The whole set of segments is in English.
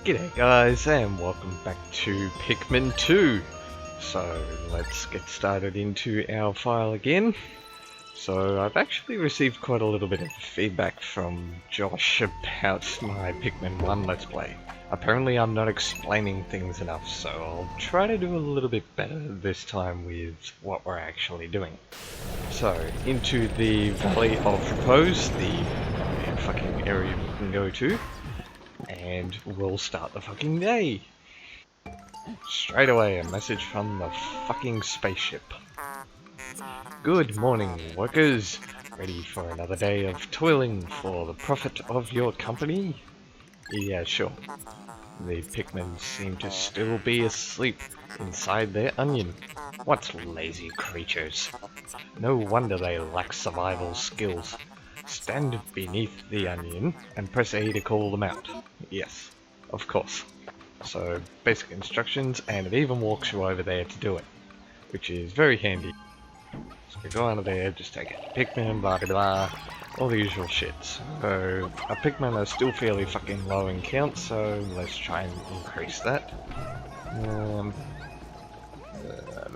G'day guys, and welcome back to Pikmin 2. So let's get started into our file again. So I've actually received quite a little bit of feedback from Josh about my Pikmin 1 Let's Play. Apparently I'm not explaining things enough, so I'll try to do a little bit better this time with what we're actually doing. So, into the Valley of Repose, the fucking area we can go to. And we'll start the fucking day. Straight away, a message from the fucking spaceship. Good morning, workers. Ready for another day of toiling for the profit of your company? Yeah, sure. The Pikmin seem to still be asleep inside their onion. What lazy creatures. No wonder they lack survival skills. Stand beneath the onion and press A to call them out. Yes, of course. So, basic instructions, and it even walks you over there to do it, which is very handy. So we go under there, just take a Pikmin, blah blah blah, all the usual shit. So, our Pikmin are still fairly fucking low in count, so let's try and increase that. I don't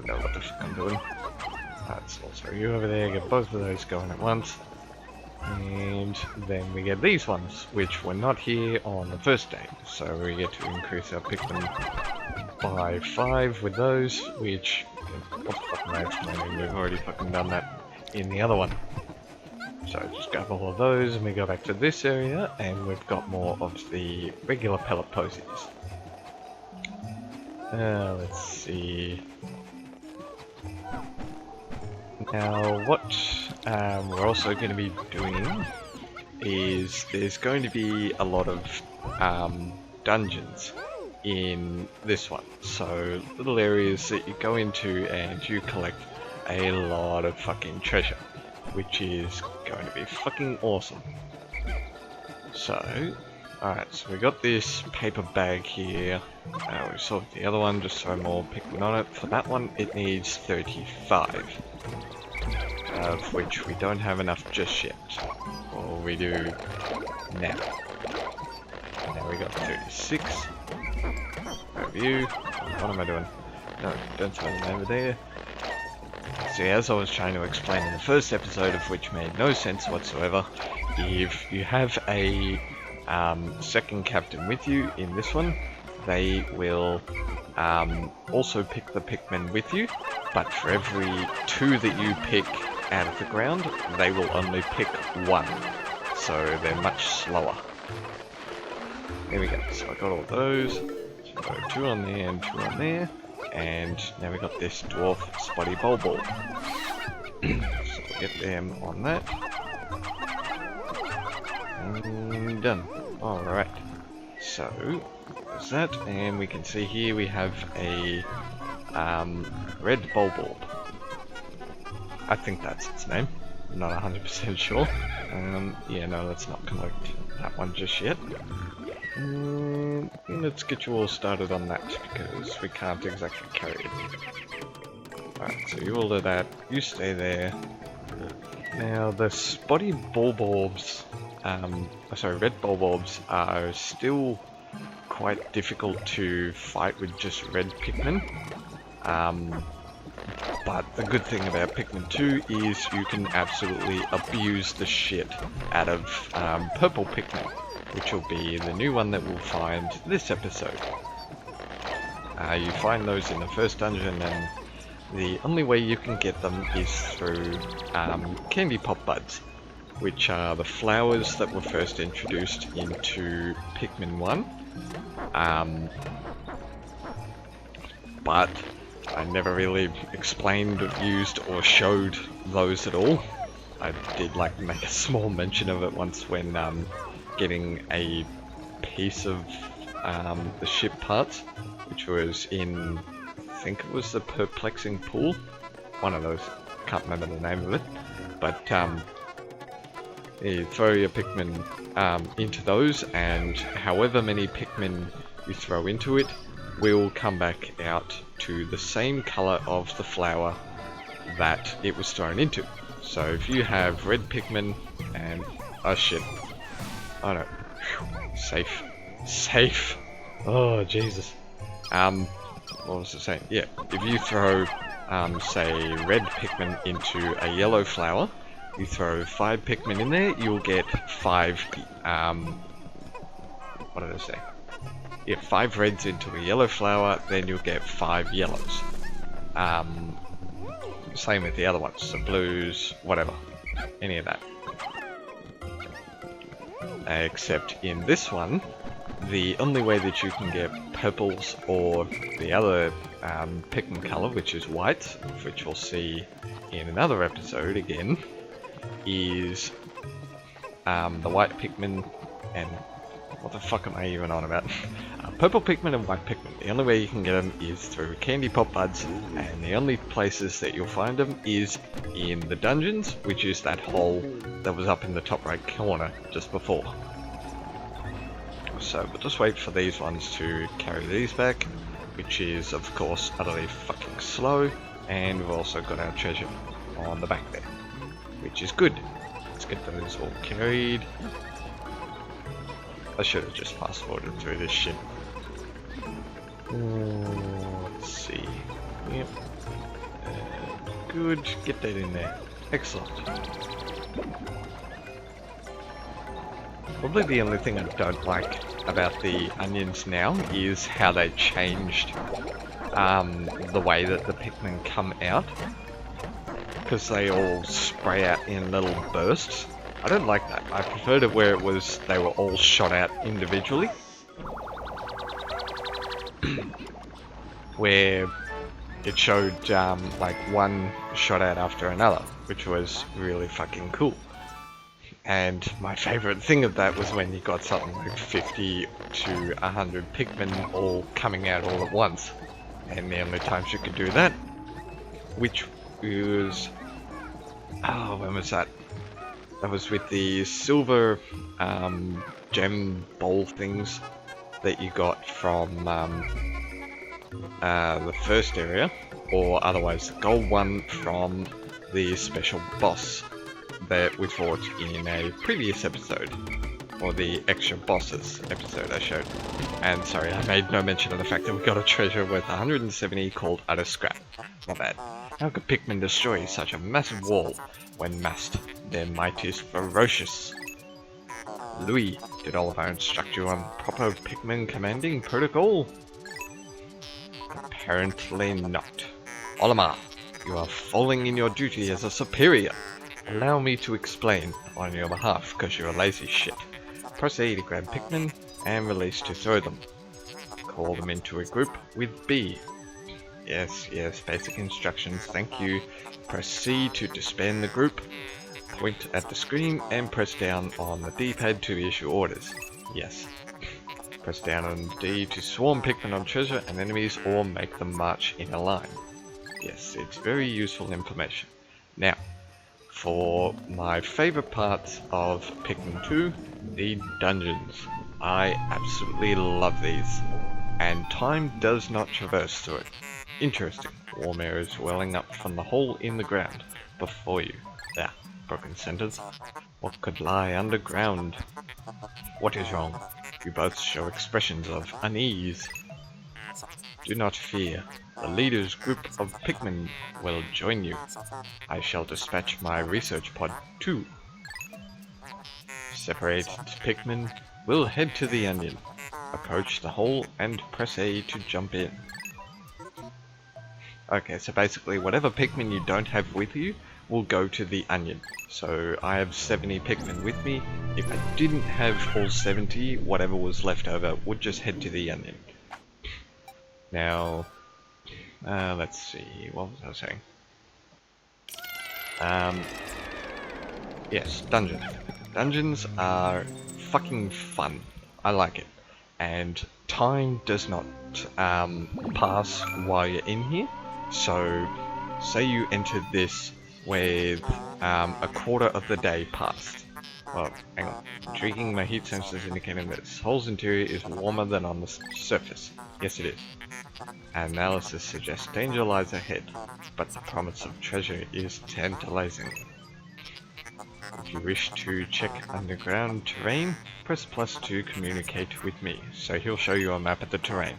know what the fuck I'm doing. That's also you over there, get both of those going at once. And then we get these ones, which were not here on the first day. So we get to increase our Pikmin by 5 with those, which, what the fuck am I mean, we've already fucking done that in the other one. So just grab all of those and we go back to this area and we've got more of the regular pellet posies. Let's see. Now what we're also going to be doing is there's going to be a lot of dungeons in this one. So little areas that you go into and you collect a lot of fucking treasure, which is going to be fucking awesome. So, alright, so we got this paper bag here. We solved the other one, just throw more Pikmin on it. For that one, it needs 35. Of which we don't have enough just yet. Or we do now. Now we got 36. Review. What am I doing? No, don't throw them over there. See, as I was trying to explain in the first episode, of which made no sense whatsoever, if you have a second captain with you in this one, they will also pick the Pikmin with you, but for every 2 that you pick out of the ground, they will only pick 1, so they're much slower. There we go, so I got all those, so go 2 on there and 2 on there, and now we got this dwarf spotty bulbul. So we'll get them on that. And done. Alright, so there's that, and we can see here we have a red bulbul. I think that's its name. I'm not 100% sure. Yeah, no, let's not collect that one just yet. Let's get you all started on that, because we can't exactly carry it. Alright, so you all do that. You stay there. Now, the spotty bulbulbs, red bulbulbs are still quite difficult to fight with just red Pikmin. But the good thing about Pikmin 2 is you can absolutely abuse the shit out of Purple Pikmin, which will be the new one that we'll find this episode. You find those in the first dungeon, and the only way you can get them is through candy pop buds, which are the flowers that were first introduced into Pikmin 1. But I never really explained, used, or showed those at all. I did like make a small mention of it once when getting a piece of the ship parts, which was in, I think it was the Perplexing Pool, one of those, can't remember the name of it, but you throw your Pikmin into those, and however many Pikmin you throw into it will come back out to the same color of the flower that it was thrown into. So if you have red Pikmin and... oh shit. Oh no. Safe. Oh, Jesus. What was I saying? Yeah, if you throw, say, red Pikmin into a yellow flower, you throw 5 Pikmin in there, you'll get 5, what did I say? Yeah, 5 reds into a yellow flower, then you'll get 5 yellows. Same with the other ones, the blues, whatever, any of that. Except in this one, the only way that you can get purples or the other Pikmin color, which is white, which we'll see in another episode again, is the white Pikmin and what the fuck am I even on about? Purple Pikmin and white Pikmin. The only way you can get them is through candy pop buds, and the only places that you'll find them is in the dungeons, which is that hole that was up in the top right corner just before. So we'll just wait for these ones to carry these back, which is of course utterly fucking slow, and we've also got our treasure on the back there, which is good. Let's get those all carried. I should have just fast forwarded through this shit. Let's see. Yep. Good. Get that in there. Excellent. Probably the only thing I don't like about the onions now is how they changed the way that the Pikmin come out. Because they all spray out in little bursts. I don't like that. I preferred it where it was they were all shot out individually. Where it showed like one shot out after another, which was really fucking cool. And my favourite thing of that was when you got something like 50 to 100 Pikmin all coming out all at once. And the only times you could do that, which was... oh, when was that? That was with the silver gem bowl things that you got from the first area, or otherwise the gold one from the special boss that we fought in a previous episode, or the extra bosses episode I showed. And sorry, I made no mention of the fact that we got a treasure worth 170 called utter scrap. Not bad. How could Pikmin destroy such a massive wall when massed? Their might is ferocious. Louis, did Oliver instruct you on proper Pikmin commanding protocol? Apparently not. Olimar, you are falling in your duty as a superior. Allow me to explain on your behalf, because you're a lazy shit. Press A to grab Pikmin, and release to throw them. Call them into a group with B. Yes, basic instructions, thank you. Press C to disband the group. Point at the screen and press down on the D-pad to issue orders. Yes. Press down on D to swarm Pikmin on treasure and enemies or make them march in a line. Yes, it's very useful information. Now, for my favourite parts of Pikmin 2, the dungeons. I absolutely love these. And time does not traverse through it. Interesting. Warm air is welling up from the hole in the ground before you. There. Broken sentence. What could lie underground? What is wrong? You both show expressions of unease. Do not fear. The leader's group of Pikmin will join you. I shall dispatch my research pod too. Separated Pikmin will head to the onion. Approach the hole and press A to jump in. Okay, so basically whatever Pikmin you don't have with you will go to the onion. So I have 70 Pikmin with me. If I didn't have all 70, whatever was left over would just head to the onion. Now, let's see, what was I saying? Yes, dungeons. Dungeons are fucking fun. I like it. And time does not pass while you're in here. So, say you entered this with a quarter of the day passed. Well, hang on. Intriguing, my heat sensors indicating that this hole's interior is warmer than on the surface. Yes, it is. Analysis suggests danger lies ahead, but the promise of treasure is tantalizing. If you wish to check underground terrain, press plus to communicate with me. So he'll show you a map of the terrain.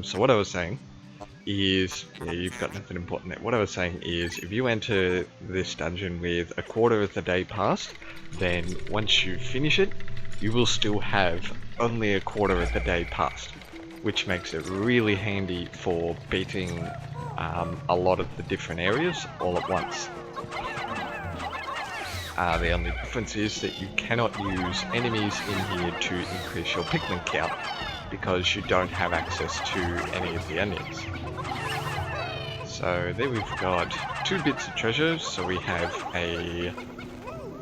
So what I was saying is, yeah, you've got nothing important there. What I was saying is, if you enter this dungeon with a quarter of the day past, then once you finish it, you will still have only a quarter of the day past, which makes it really handy for beating a lot of the different areas all at once. The only difference is that you cannot use enemies in here to increase your Pikmin count, because you don't have access to any of the onions. So there we've got 2 bits of treasure. So we have I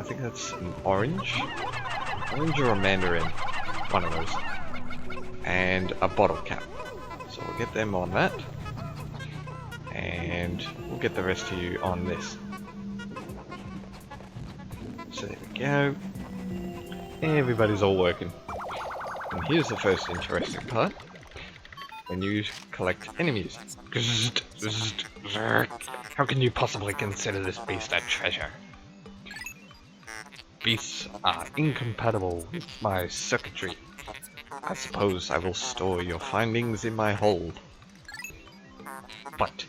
think that's an orange or a mandarin, one of those, and a bottle cap. So we'll get them on that, and we'll get the rest of you on this. So there we go. Everybody's all working. And here's the first interesting part. When you collect enemies. How can you possibly consider this beast a treasure? Beasts are incompatible with my circuitry. I suppose I will store your findings in my hold. But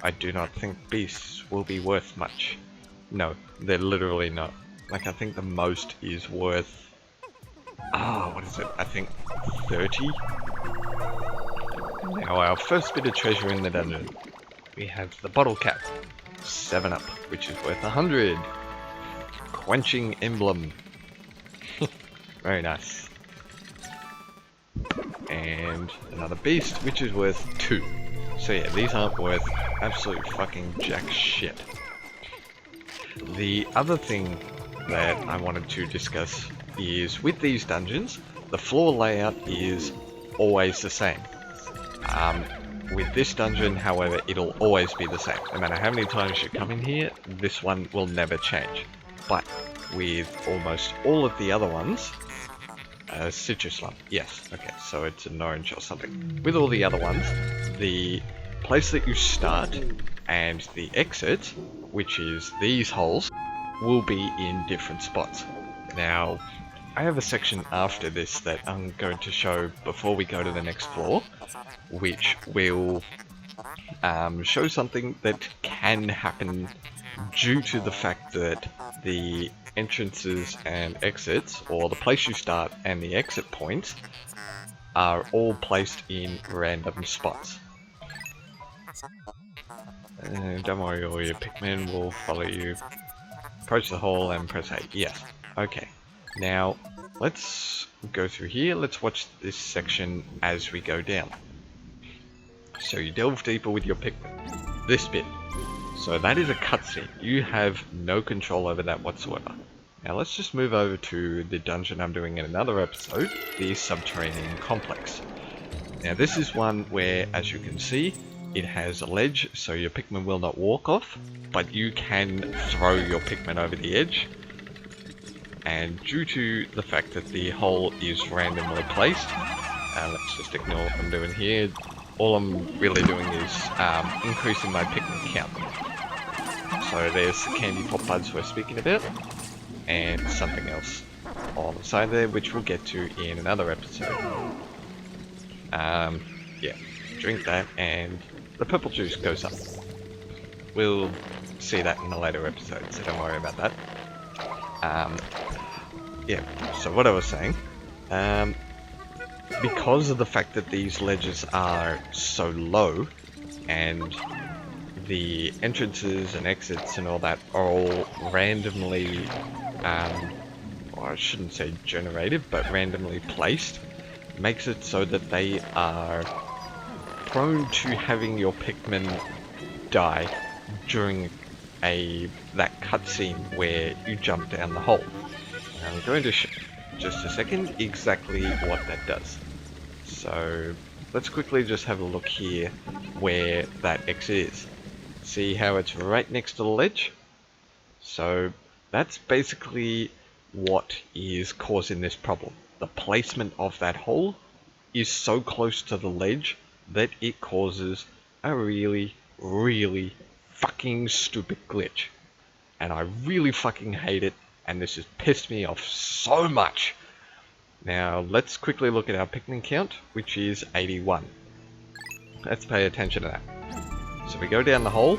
I do not think beasts will be worth much. No, they're literally not. Like, I think the most is worth... what is it? I think 30? Now our first bit of treasure in the dungeon. We have the bottle cap. 7-up, which is worth 100. Quenching emblem. Very nice. And another beast, which is worth 2. So yeah, these aren't worth absolute fucking jack shit. The other thing that I wanted to discuss is, with these dungeons, the floor layout is always the same. With this dungeon, however, it'll always be the same. No matter how many times you come in here, this one will never change. But with almost all of the other ones, citrus one, yes, okay, so it's an orange or something. With all the other ones, the place that you start and the exit, which is these holes, will be in different spots. Now, I have a section after this that I'm going to show before we go to the next floor, which will show something that can happen due to the fact that the entrances and exits, or the place you start and the exit points, are all placed in random spots. Don't worry, all your Pikmin will follow you. Approach the hole and press A. Yes. Okay. Now, let's go through here. Let's watch this section as we go down. So you delve deeper with your Pikmin. This bit. So that is a cutscene. You have no control over that whatsoever. Now let's just move over to the dungeon I'm doing in another episode, the Subterranean Complex. Now this is one where, as you can see, it has a ledge, so your Pikmin will not walk off, but you can throw your Pikmin over the edge. And due to the fact that the hole is randomly placed, let's just ignore what I'm doing here. All I'm really doing is increasing my Pikmin count. So there's the candy pop buds we're speaking about, and something else on the side there, which we'll get to in another episode. Yeah, drink that, and the purple juice goes up. We'll see that in a later episode, so don't worry about that. Yeah, so what I was saying, because of the fact that these ledges are so low, and the entrances and exits and all that are all randomly, or I shouldn't say generated, but randomly placed, makes it so that they are prone to having your Pikmin die during that cutscene where you jump down the hole. And I'm going to show just a second exactly what that does. So let's quickly just have a look here where that exit is. See how it's right next to the ledge? So that's basically what is causing this problem. The placement of that hole is so close to the ledge that it causes a really, really fucking stupid glitch. and I really fucking hate it, and this has pissed me off so much. Now let's quickly look at our Pikmin count, which is 81. Let's pay attention to that. So we go down the hole,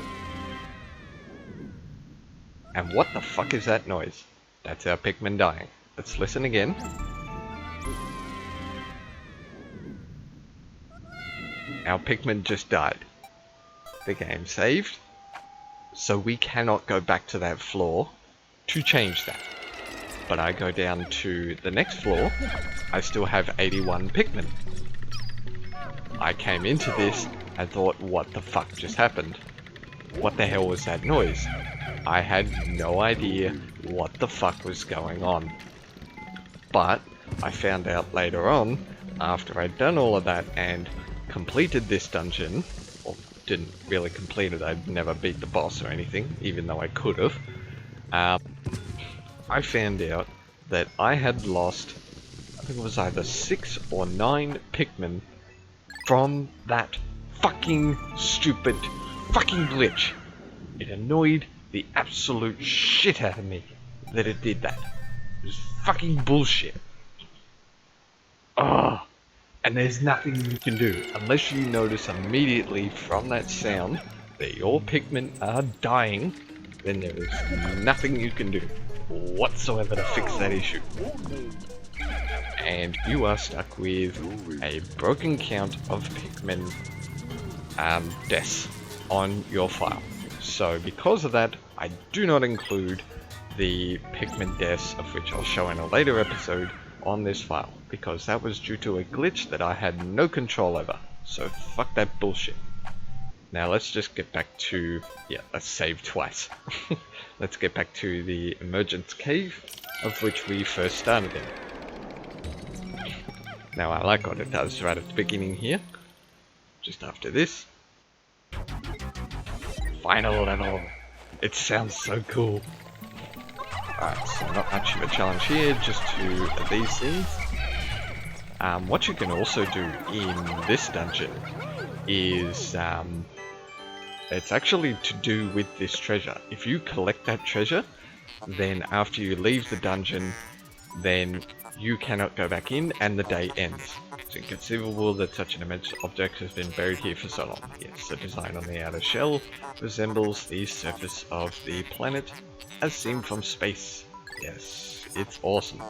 and what the fuck is that noise? That's our Pikmin dying. Let's listen again. Our Pikmin just died. The game saved, so we cannot go back to that floor to change that. But I go down to the next floor, I still have 81 Pikmin. I came into this and thought, what the fuck just happened? What the hell was that noise? I had no idea what the fuck was going on. But I found out later on, after I'd done all of that and completed this dungeon, or didn't really complete it, I'd never beat the boss or anything, even though I could have. I found out that I had lost, I think it was either 6 or 9 Pikmin from that fucking stupid fucking glitch. It annoyed the absolute shit out of me that it did that. It was fucking bullshit. Ugh. And there's nothing you can do unless you notice immediately from that sound that your Pikmin are dying. Then there is nothing you can do whatsoever to fix that issue. And you are stuck with a broken count of Pikmin deaths on your file. So because of that, I do not include the Pikmin deaths, of which I'll show in a later episode, on this file, because that was due to a glitch that I had no control over. So fuck that bullshit. Now let's just get back to, let's save twice. Let's get back to the Emergence Cave, of which we first started in. Now I like what it does right at the beginning here, just after this. Final level. It sounds so cool. Alright, so not much of a challenge here, just to these things. What you can also do in this dungeon is, it's actually to do with this treasure. If you collect that treasure, then after you leave the dungeon, then you cannot go back in and the day ends. It's inconceivable that such an immense object has been buried here for so long. Yes, the design on the outer shell resembles the surface of the planet as seen from space. Yes, it's awesome.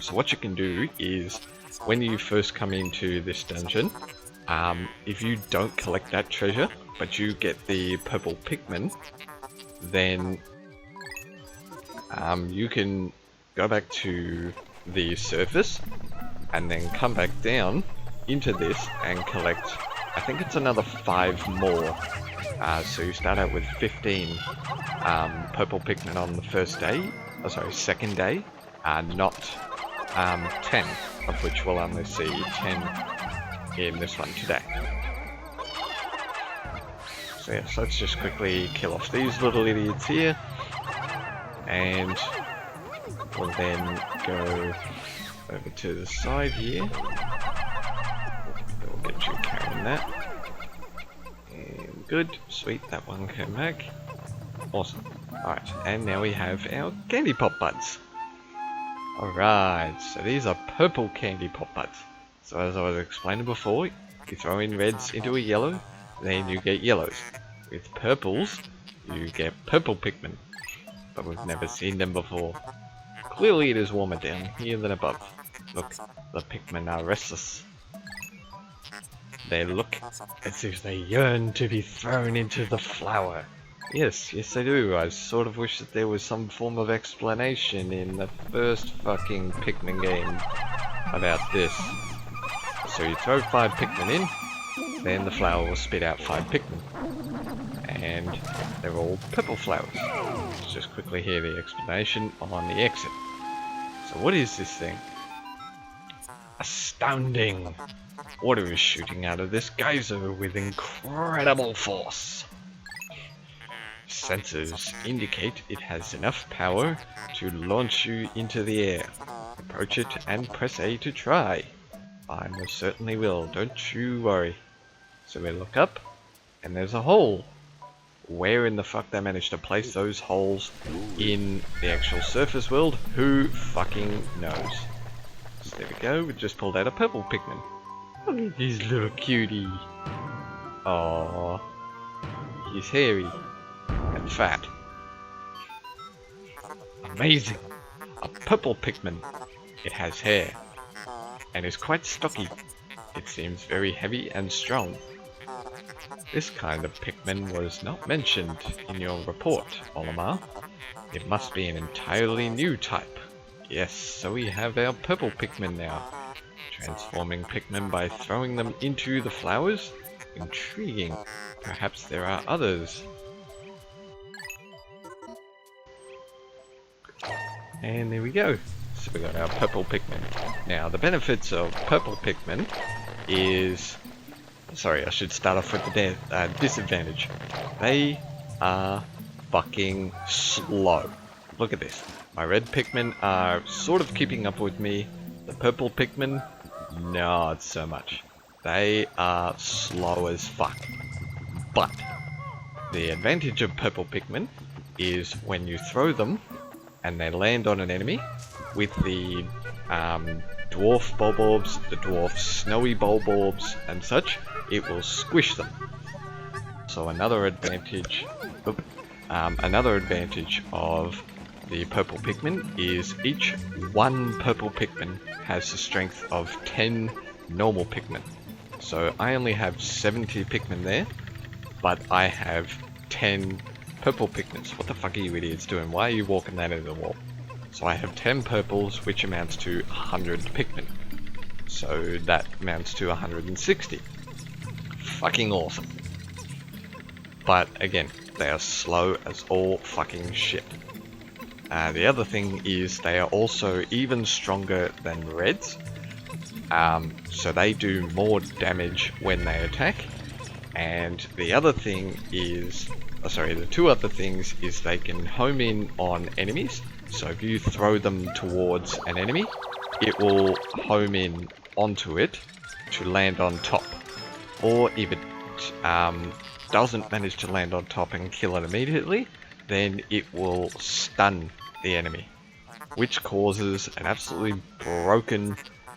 So what you can do is, when you first come into this dungeon, if you don't collect that treasure, but you get the Purple Pikmin, then you can go back to the surface and then come back down into this and collect, I think it's another 5 more. So you start out with 15 Purple Pikmin on the first day, second day, not 10, of which we'll only see 10 in this one today. So yes, let's just quickly kill off these little idiots here, and we'll then go over to the side here. We'll get you carrying that. And good, sweet, that one came back. Awesome. Alright, and now we have our candy pop buds. Alright, so these are purple candy pop buds. So as I was explaining before, you throw in reds into a yellow, then you get yellows. With purples, you get purple Pikmin. But we've never seen them before. Clearly it is warmer down here than above. Look, the Pikmin are restless. They look as if they yearn to be thrown into the flower. Yes, they do. I sort of wish that there was some form of explanation in the first fucking Pikmin game about this. So you throw 5 Pikmin in, then the flower will spit out 5 Pikmin. And they're all purple flowers. Let's just quickly hear the explanation on the exit. So what is this thing? Astounding! Water is shooting out of this geyser with incredible force. Sensors indicate it has enough power to launch you into the air. Approach it and press A to try. I most certainly will, don't you worry. So we look up, and there's a hole. where in the fuck they managed to place those holes in the actual surface world, who fucking knows? So there we go, we just pulled out a purple Pikmin. Look at this little cutie. Aww. He's hairy and fat. Amazing! A purple Pikmin. It has hair and is quite stocky. It seems very heavy and strong. This kind of Pikmin was not mentioned in your report, Olimar. It must be an entirely new type. Yes, so we have our purple Pikmin now. Transforming Pikmin by throwing them into the flowers? Intriguing. Perhaps there are others. And there we go. So we got our purple Pikmin. Now the benefits of purple Pikmin is... Sorry, I should start off with the disadvantage. They are fucking slow. Look at this. My red Pikmin are sort of keeping up with me. The purple Pikmin, not so much. They are slow as fuck. But the advantage of purple Pikmin is when you throw them and they land on an enemy with the dwarf Bulborbs, the dwarf snowy Bulborbs and such, it will squish them. So another advantage of the purple Pikmin is each one purple Pikmin has the strength of 10 normal Pikmin. So I only have 70 Pikmin there, but I have 10 purple Pikmins. What the fuck are you idiots doing? Why are you walking that into the wall? So I have 10 purples, which amounts to 100 Pikmin. So that amounts to 160. Fucking awesome. But again, they are slow as all fucking shit. The other thing is they are also even stronger than reds. So they do more damage when they attack. And the other thing is... the two other things is they can home in on enemies. So if you throw them towards an enemy, it will home in onto it to land on top. Or if it doesn't manage to land on top and kill it immediately, then it will stun the enemy, which causes an absolutely broken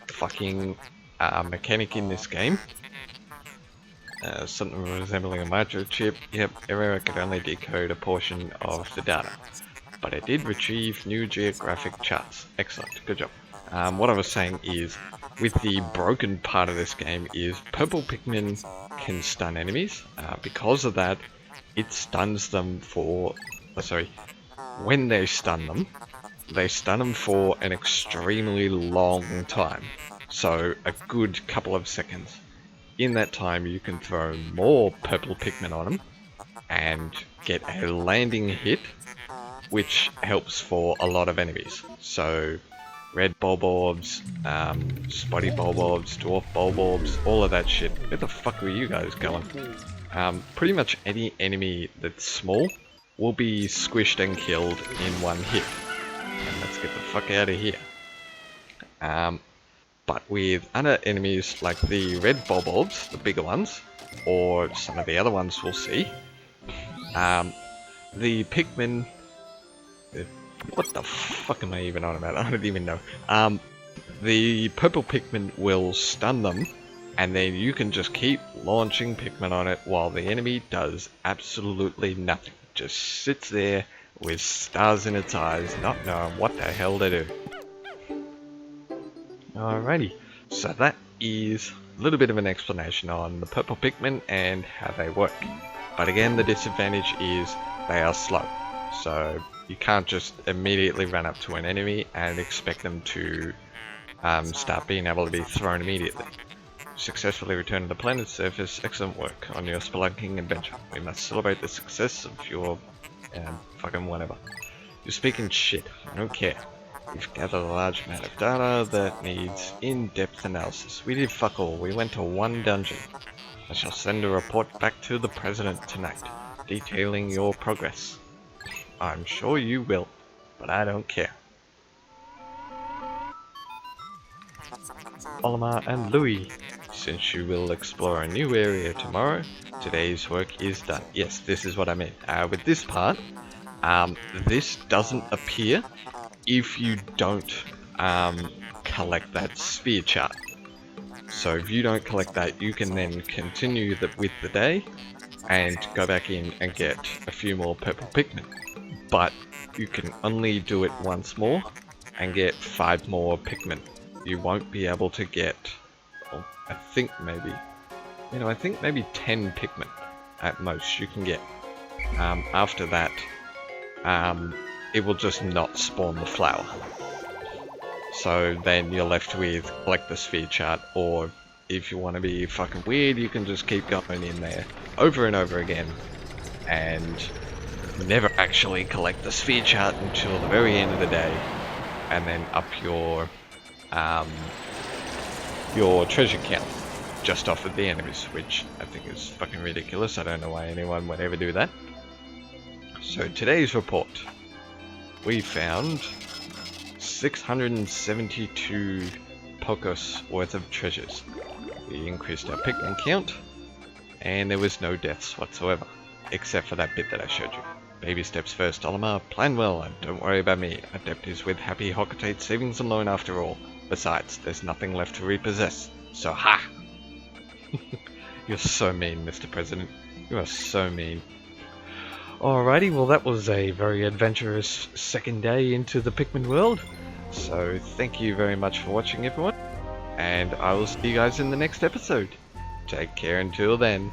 fucking mechanic in this game. Something resembling a microchip. Yep, error could only decode a portion of the data, but it did retrieve new geographic charts. Excellent, good job. What I was saying is, with the broken part of this game is purple Pikmin can stun enemies. Because of that, it stuns them for... when they stun them for an extremely long time. So, a good couple of seconds. In that time, you can throw more purple Pikmin on them and get a landing hit, which helps for a lot of enemies. So, red Bulborbs, spotty Bulborbs, dwarf Bulborbs, all of that shit. Where the fuck were you guys going? Pretty much any enemy that's small will be squished and killed in one hit. And let's get the fuck out of here. But with other enemies like the red Bulborbs, the bigger ones, or some of the other ones we'll see, the Pikmin... what the fuck am I even on about? I don't even know. The purple Pikmin will stun them, and then you can just keep launching Pikmin on it while the enemy does absolutely nothing. Just sits there with stars in its eyes, not knowing what the hell to do. Alrighty, so that is a little bit of an explanation on the purple Pikmin and how they work. But again, the disadvantage is they are slow. So you can't just immediately run up to an enemy and expect them to start being able to be thrown immediately. Successfully returned to the planet's surface. Excellent work on your spelunking adventure. We must celebrate the success of your fucking whatever. You're speaking shit. I don't care. We've gathered a large amount of data that needs in-depth analysis. We did fuck all. We went to one dungeon. I shall send a report back to the President tonight, detailing your progress. I'm sure you will, but I don't care. Olimar, and Louis. Since you will explore a new area tomorrow, today's work is done. Yes, this is what I meant. With this part, this doesn't appear if you don't collect that sphere chart. So if you don't collect that, you can then continue with the day and go back in and get a few more purple Pikmin. But you can only do it once more and get 5 more Pikmin. You won't be able to get, well, I think maybe 10 Pikmin at most you can get. After that, it will just not spawn the flower. So then you're left with collect the sphere chart, or if you want to be fucking weird, you can just keep going in there over and over again and never actually collect the sphere chart until the very end of the day, and then up your treasure count just off of the enemies, which I think is fucking ridiculous. I don't know why anyone would ever do that. So today's report, we found 672 Pokos worth of treasures. We increased our Pikmin count, and there was no deaths whatsoever, except for that bit that I showed you. Baby steps first, Olimar. Plan well, and don't worry about me. Adept is with Happy Hocotate savings and loan after all. Besides, there's nothing left to repossess. So ha! You're so mean, Mr. President. You are so mean. Alrighty, well that was a very adventurous second day into the Pikmin world. So thank you very much for watching, everyone. And I will see you guys in the next episode. Take care until then.